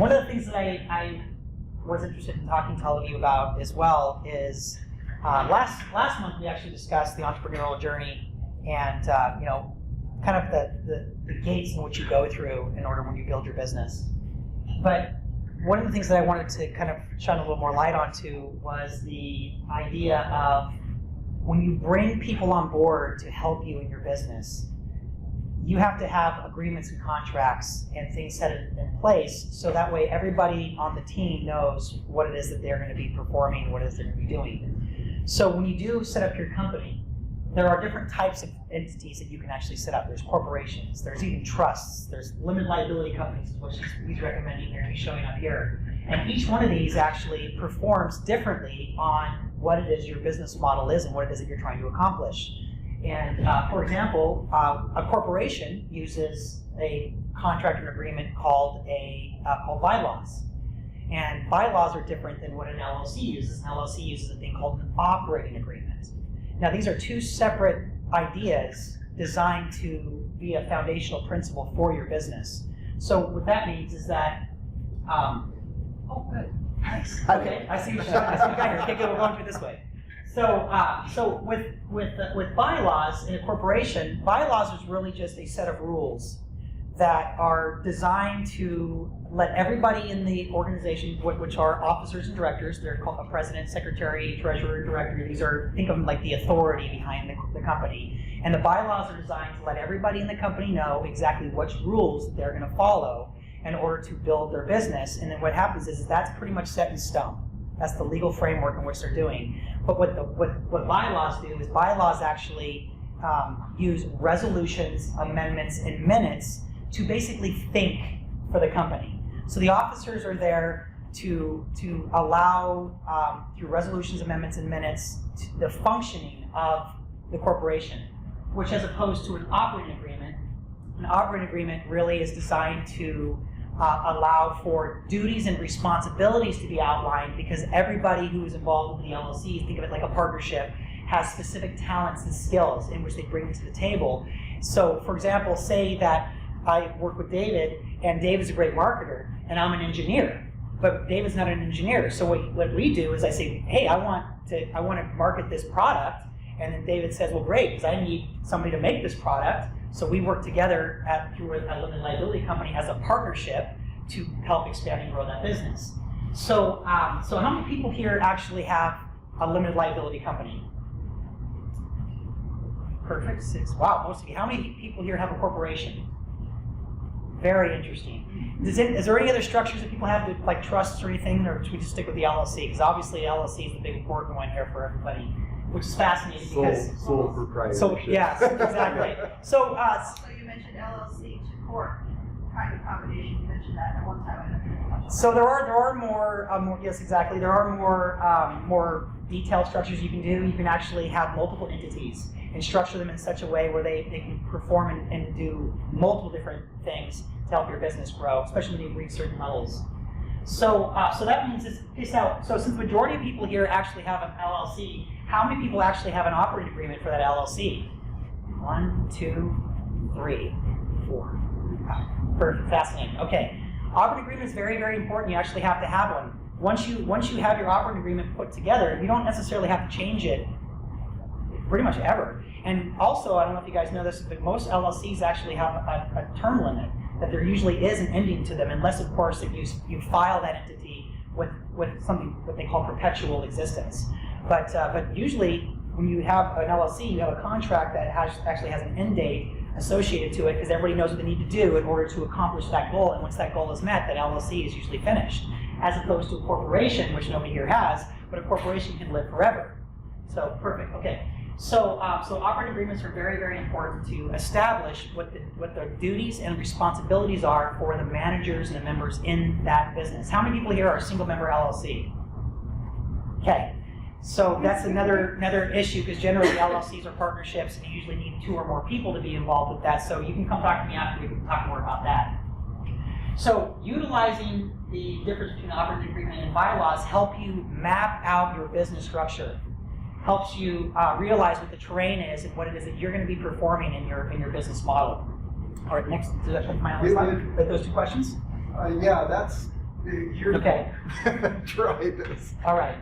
one of the things that I was interested in talking to all of you about as well is last month we actually discussed the entrepreneurial journey and kind of the gates in which you go through in order when you build your business. But one of the things that I wanted to kind of shine a little more light onto was the idea of when you bring people on board to help you in your business, you have to have agreements and contracts and things set in place so that way everybody on the team knows what it is that they're going to be performing, what it is they're going to be doing. So when you do set up your company, there are different types of entities that you can actually set up. There's corporations, there's even trusts, there's limited liability companies, which he's recommending here, he's showing up here. And each one of these actually performs differently on what it is your business model is and what it is that you're trying to accomplish. And for example, a corporation uses a contract or agreement called bylaws. And bylaws are different than what an LLC uses. An LLC uses a thing called an operating agreement. Now these are two separate ideas designed to be a foundational principle for your business. So what that means is that, oh good, nice. Okay, I see what you got here. Okay, good, we're going through this way. So with bylaws in a corporation, bylaws is really just a set of rules that are designed to let everybody in the organization, which are officers and directors, they're called a president, secretary, treasurer, director. These are, think of them like the authority behind the company. And the bylaws are designed to let everybody in the company know exactly which rules they're going to follow in order to build their business. And then what happens is that's pretty much set in stone. That's the legal framework in which they're doing. But what bylaws do is bylaws actually use resolutions, amendments, and minutes to basically think for the company. So the officers are there to allow, through resolutions, amendments, and minutes, the functioning of the corporation, which as opposed to an operating agreement really is designed to allow for duties and responsibilities to be outlined because everybody who is involved with the LLC, think of it like a partnership, has specific talents and skills in which they bring to the table. So for example, say that I work with David, and David's a great marketer, and I'm an engineer, but David's not an engineer. So what we do is I say, hey, I want to market this product, and then David says, well, great, because I need somebody to make this product. So we work together through a limited liability company as a partnership to help expand and grow that business. So how many people here actually have a limited liability company? Perfect, 6. Wow, most of you. How many people here have a corporation? Very interesting. Is there any other structures that people have, like trusts or anything, or should we just stick with the LLC? Because obviously LLC is the big important one here for everybody, which is fascinating because sole proprietorship. So yes, exactly. So you mentioned LLC to court kind of combination. You mentioned that at one time. So there are more. Yes, exactly. There are more detailed structures you can do. You can actually have multiple entities and structure them in such a way where they can perform and do multiple different things to help your business grow, especially when you reach certain levels. So that means it's out. So since the majority of people here actually have an LLC, how many people actually have an operating agreement for that LLC? 1, 2, 3, 4. Perfect, fascinating. Okay, operating agreement is very, very important. You actually have to have one. Once you have your operating agreement put together, you don't necessarily have to change it pretty much ever. And also, I don't know if you guys know this, but most LLCs actually have a term limit, that there usually is an ending to them, unless of course that you file that entity with something what they call perpetual existence. But usually when you have an LLC, you have a contract that actually has an end date associated to it because everybody knows what they need to do in order to accomplish that goal, and once that goal is met, that LLC is usually finished. As opposed to a corporation, which nobody here has, but a corporation can live forever. So perfect, okay. So operating agreements are very, very important to establish what the duties and responsibilities are for the managers and the members in that business. How many people here are single member LLC? Okay, so that's another issue because generally LLCs are partnerships and you usually need 2 or more people to be involved with that. So you can come talk to me after, we can talk more about that. So utilizing the difference between operating agreement and bylaws help you map out your business structure. Helps you realize what the terrain is and what it is that you're going to be performing in your business model. All right, next, my last slide. Those 2 questions? Yeah, that's Here's Okay. Try this. All right.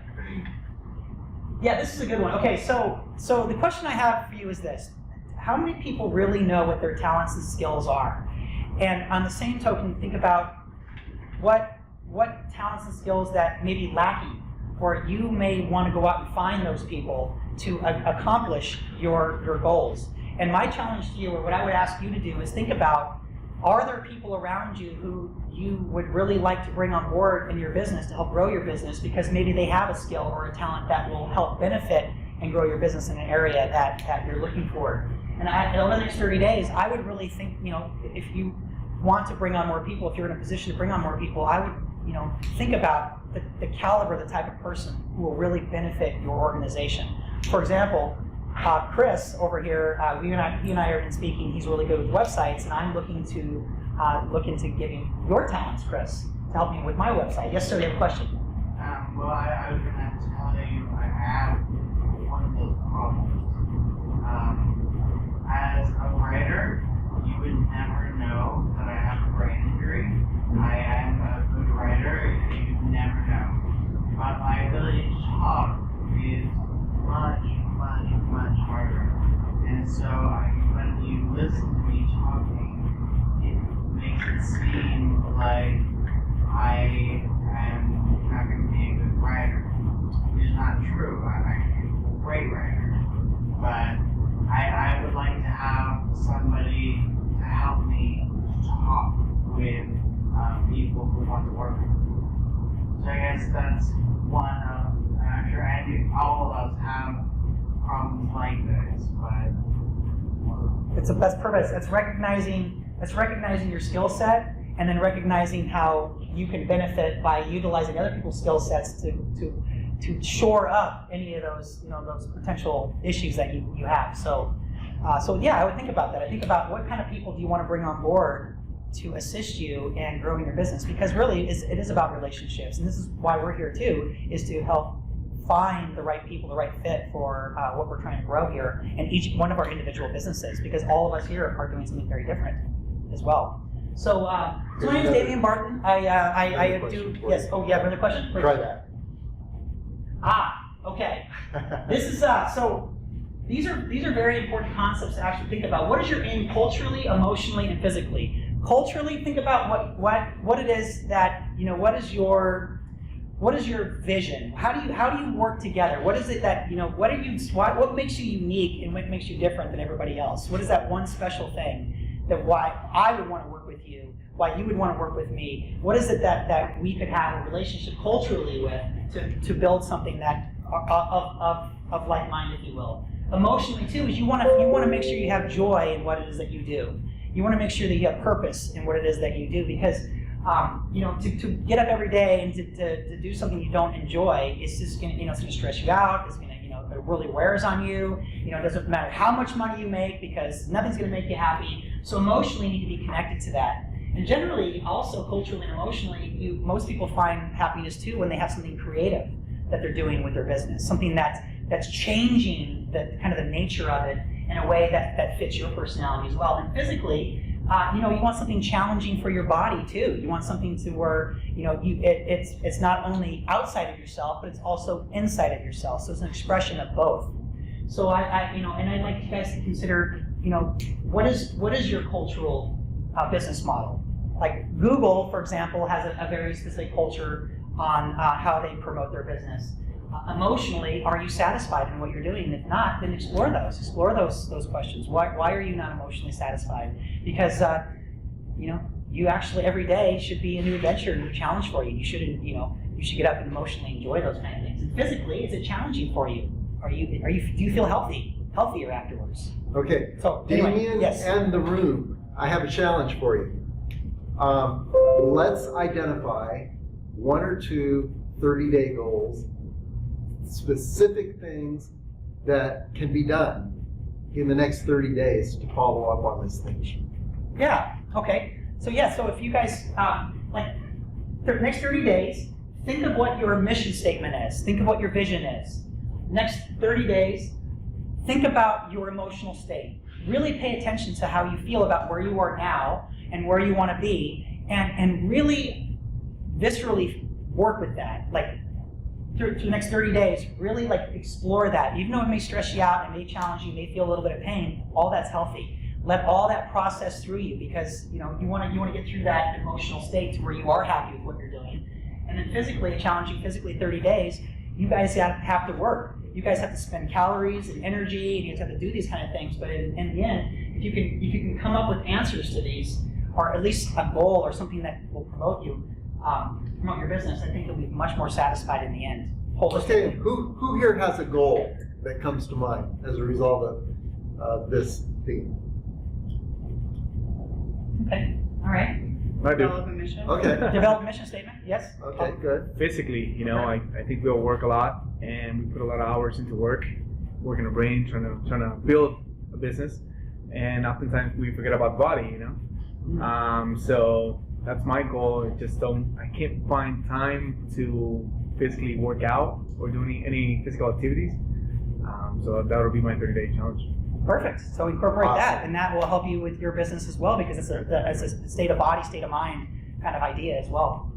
Yeah, this is a good one. Okay, so the question I have for you is this. How many people really know what their talents and skills are? And on the same token, think about what talents and skills that may be lacking, or you may want to go out and find those people to accomplish your goals. And my challenge to you, or what I would ask you to do, is think about, are there people around you who you would really like to bring on board in your business to help grow your business because maybe they have a skill or a talent that will help benefit and grow your business in an area that you're looking for. And over the next 30 days, I would really think, if you want to bring on more people, if you're in a position to bring on more people, I would, think about the caliber, the type of person who will really benefit your organization. For example, Chris over here, he and I have been speaking. He's really good with websites, and I'm looking to giving your talents, Chris, to help me with my website. Yes, sir. You have a question? Well, I was going to tell you I have one of those problems. As a writer, you would never know that I have a brain injury. I am a good writer. You'd never know. But my ability to talk is much, much, much harder. And so when you listen to me talking, it makes it seem like I am not going to be a good writer, which is not true. I'm actually a great writer. But I would like to have somebody to help me talk with people who want to work with me. So I guess that's one of, I'm sure all of us have problems like this, but That's perfect. It's recognizing your skill set, and then recognizing how you can benefit by utilizing other people's skill sets to shore up any of those those potential issues that you have. So yeah, I would think about that. I think about what kind of people do you want to bring on board to assist you in growing your business, because really it is about relationships, and this is why we're here too, is to help find the right people, the right fit for what we're trying to grow here in each one of our individual businesses, because all of us here are doing something very different as well. So my name is Damian Barton. I do, yes, oh, you have another question? Try that. Okay. This is, so these are very important concepts to actually think about. What is your aim culturally, emotionally, and physically? Culturally, think about what it is that, what is your vision? How do you work together? What is it that, what makes you unique and what makes you different than everybody else? What is that one special thing that why I would want to work with you, why you would want to work with me? What is it that we could have a relationship culturally with to build something that of like mind, if you will? Emotionally too, is you want to make sure you have joy in what it is that you do. You want to make sure that you have purpose in what it is that you do, because to get up every day and to do something you don't enjoy, it's just gonna, it's gonna stress you out. It's gonna, it really wears on you. It doesn't matter how much money you make, because nothing's gonna make you happy. So emotionally, you need to be connected to that. And generally, also culturally and emotionally, most people find happiness too when they have something creative that they're doing with their business, something that's changing the kind of the nature of it in a way that fits your personality as well. And physically, you want something challenging for your body too. You want something to where it's not only outside of yourself, but it's also inside of yourself. So it's an expression of both. So and I'd like you guys to consider, what is your cultural business model? Like Google, for example, has a very specific culture on how they promote their business. Emotionally, are you satisfied in what you're doing? And if not, then explore those questions. Why are you not emotionally satisfied? Because you actually every day should be a new adventure, a new challenge for you. You should get up and emotionally enjoy those kind of things. And physically, is it challenging for you? Do you feel healthier afterwards? Okay. So Damian, yes. And the room, I have a challenge for you. Let's identify one or two 30-day goals, specific things that can be done in the next 30 days to follow up on this thing. Yeah, okay. So if you guys, like, the next 30 days, think of what your mission statement is. Think of what your vision is. Next 30 days, think about your emotional state. Really pay attention to how you feel about where you are now and where you want to be, and really viscerally work with that, like through the next 30 days, really like explore that. Even though it may stress you out, it may challenge you, may feel a little bit of pain, all that's healthy. Let all that process through you, because you want to get through that emotional state to where you are happy with what you're doing. And then physically, challenging physically 30 days, you guys have to work. You guys have to spend calories and energy, and you guys have to do these kind of things. But in the end, if you can come up with answers to these, or at least a goal or something that will promote your business, I think you'll be much more satisfied in the end. Okay, who here has a goal that comes to mind as a result of this theme? Okay, all right. I do. Develop a mission. Okay. Develop a mission statement, yes? Okay, good. Physically, I think we all work a lot, and we put a lot of hours into working our brain, trying to build a business, and oftentimes we forget about the body, So that's my goal. I can't find time to physically work out or do any physical activities. So that would be my 30-day challenge. Perfect. So incorporate that, Awesome. and that will help you with your business as well, because it's a state of body, state of mind kind of idea as well.